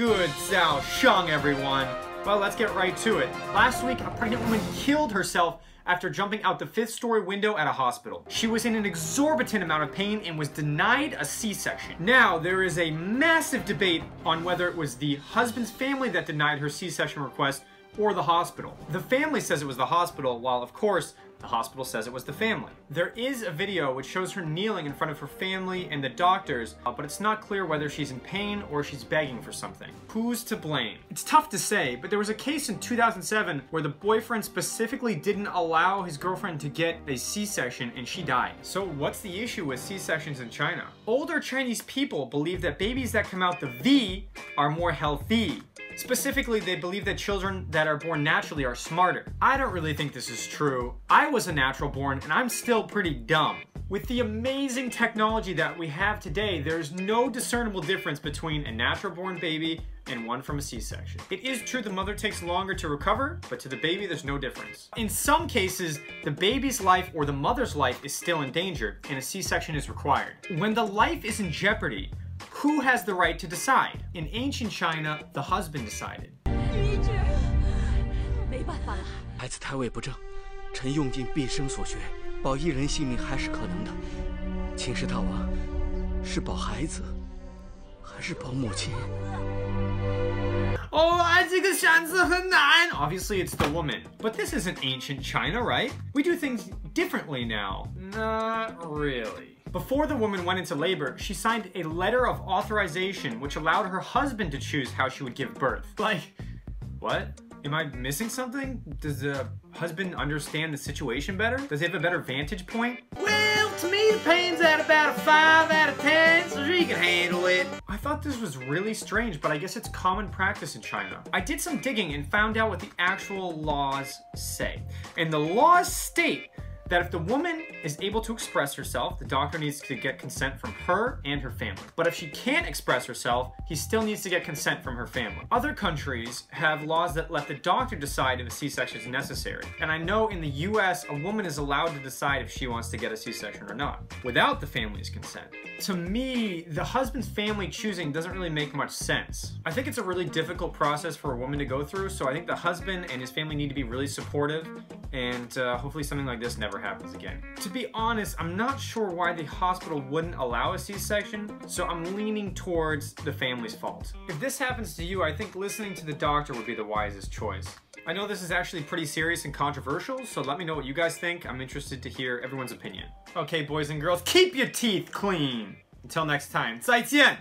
Good Zhao Sheng, everyone. Well, let's get right to it. Last week, a pregnant woman killed herself after jumping out the 5th-story window at a hospital. She was in an exorbitant amount of pain and was denied a C-section. Now, there is a massive debate on whether it was the husband's family that denied her C-section request or the hospital. The family says it was the hospital, while of course, the hospital says it was the family. There is a video which shows her kneeling in front of her family and the doctors, but it's not clear whether she's in pain or she's begging for something. Who's to blame? It's tough to say, but there was a case in 2007 where the boyfriend specifically didn't allow his girlfriend to get a C-section and she died. So what's the issue with C-sections in China? Older Chinese people believe that babies that come out the V are more healthy. Specifically, they believe that children that are born naturally are smarter. I don't really think this is true. I was a natural born and I'm still pretty dumb. With the amazing technology that we have today, there's no discernible difference between a natural born baby and one from a C-section. It is true the mother takes longer to recover, but to the baby there's no difference. In some cases, the baby's life or the mother's life is still endangered and a C-section is required. When the life is in jeopardy, who has the right to decide? In ancient China, the husband decided. 孩子胎位不正，臣用尽毕生所学，保一人性命还是可能的。秦氏大王，是保孩子，还是保母亲？ Oh, 这个选择很难. Obviously, it's the woman. But this isn't ancient China, right? We do things differently now. Not really. Before the woman went into labor, she signed a letter of authorization which allowed her husband to choose how she would give birth. Like, what? Am I missing something? Does the husband understand the situation better? Does he have a better vantage point? Well, to me, the pain's at about a 5 out of 10, so she can handle it. I thought this was really strange, but I guess it's common practice in China. I did some digging and found out what the actual laws say. And the laws state that if the woman is able to express herself, the doctor needs to get consent from her and her family. But if she can't express herself, he still needs to get consent from her family. Other countries have laws that let the doctor decide if a C-section is necessary. And I know in the US, a woman is allowed to decide if she wants to get a C-section or not, without the family's consent. To me, the husband's family choosing doesn't really make much sense. I think it's a really difficult process for a woman to go through, so I think the husband and his family need to be really supportive, and hopefully something like this never happens again. To be honest, I'm not sure why the hospital wouldn't allow a C-section, so I'm leaning towards the family's fault. If this happens to you, I think listening to the doctor would be the wisest choice. I know this is actually pretty serious and controversial, so let me know what you guys think. I'm interested to hear everyone's opinion. Okay, boys and girls, keep your teeth clean. Until next time, 再见!